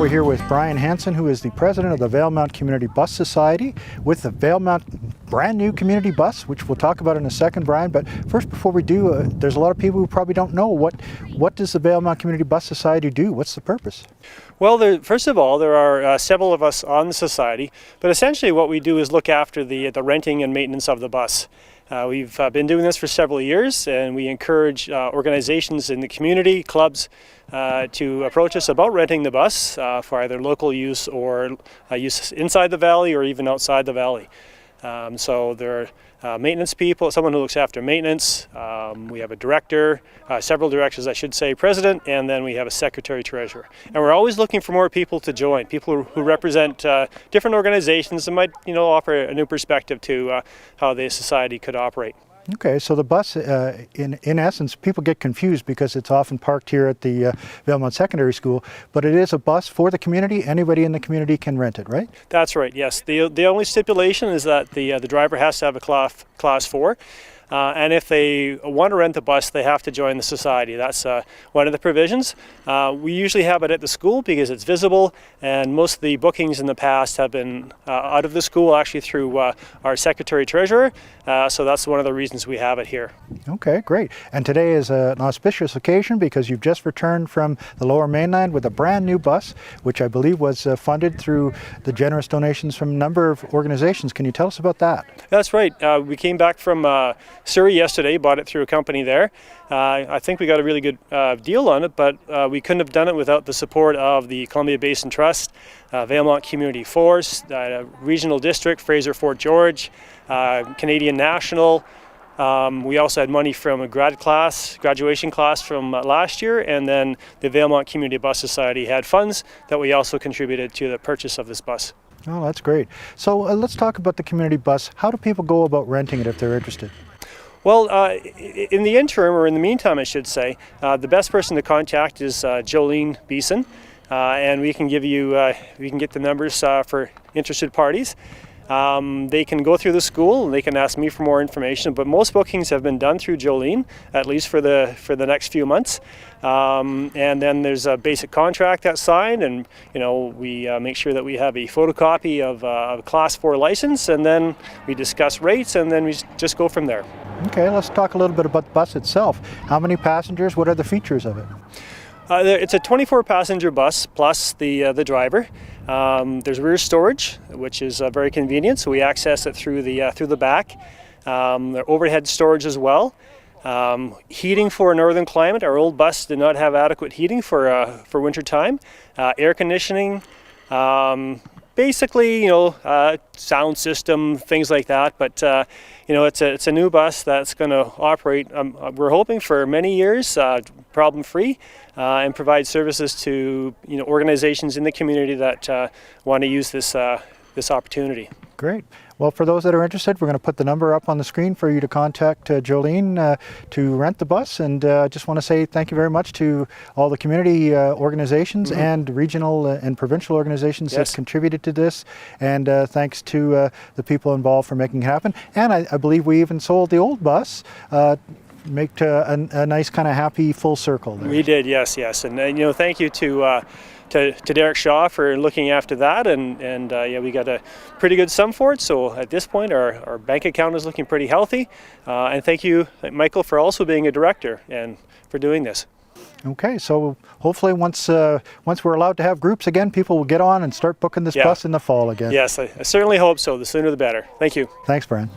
we're here with Brian Hanson, who is the president of the Valemount Community Bus Society, with the Valemount brand new community bus, which we'll talk about in a second, Brian. But first, before we do, there's a lot of people who probably don't know what does the Valemount Community Bus Society do? What's the purpose? Well, first of all, there are several of us on the society, but essentially what we do is look after the renting and maintenance of the bus. We've been doing this for several years, and we encourage organizations in the community, clubs, to approach us about renting the bus for either local use or use inside the valley or even outside the valley. So there are maintenance people, someone who looks after maintenance. We have a director, several directors I should say, president, and then we have a secretary treasurer. And we're always looking for more people to join, people who represent different organizations and might offer a new perspective to how the society could operate. Okay, so the bus, in essence, people get confused because it's often parked here at the Valemount Secondary School, but it is a bus for the community. Anybody in the community can rent it, right? That's right, yes. The only stipulation is that the driver has to have a class 4. And if they want to rent the bus, they have to join the society. That's one of the provisions. We usually have it at the school because it's visible, and most of the bookings in the past have been out of the school, actually through our secretary-treasurer. So that's one of the reasons we have it here. Okay, great. And today is an auspicious occasion because you've just returned from the Lower Mainland with a brand new bus, which I believe was funded through the generous donations from a number of organizations. Can you tell us about that? That's right. We came back from Surrey yesterday, bought it through a company there. I think we got a really good deal on it, but we couldn't have done it without the support of the Columbia Basin Trust, Valemount Community Force, Regional District, Fraser Fort George, Canadian National. We also had money from a graduation class from last year, and then the Valemount Community Bus Society had funds that we also contributed to the purchase of this bus. Oh, that's great. So let's talk about the community bus. How do people go about renting it if they're interested? Well, in the interim, or in the meantime, I should say, the best person to contact is Jolene Beeson, and we can get the numbers for interested parties. They can go through the school and they can ask me for more information, but most bookings have been done through Jolene, at least for the next few months. And then there's a basic contract that's signed, and we make sure that we have a photocopy of a Class 4 license, and then we discuss rates, and then we just go from there. Okay, let's talk a little bit about the bus itself. How many passengers? What are the features of it? It's a 24-passenger bus plus the driver. There's rear storage, which is very convenient, so we access it through the back. There are overhead storage as well. Heating for a northern climate. Our old bus did not have adequate heating for winter time. Air conditioning. Basically, sound system, things like that. But it's a new bus that's going to operate. We're hoping for many years, problem-free, and provide services to organizations in the community that want to use this opportunity. Great. Well, for those that are interested, we're going to put the number up on the screen for you to contact Jolene to rent the bus. And I just want to say thank you very much to all the community organizations and regional and provincial organizations that contributed to this. And thanks to the people involved for making it happen. And I believe we even sold the old bus. Make a nice kind of happy full circle there. We did, yes. And thank you to Derek Shaw for looking after that, and we got a pretty good sum for it. So at this point, our bank account is looking pretty healthy. And thank you, Michael, for also being a director and for doing this. Okay, so hopefully once we're allowed to have groups again, people will get on and start booking this bus in the fall again. Yes, I certainly hope so. The sooner the better. Thank you. Thanks, Brian.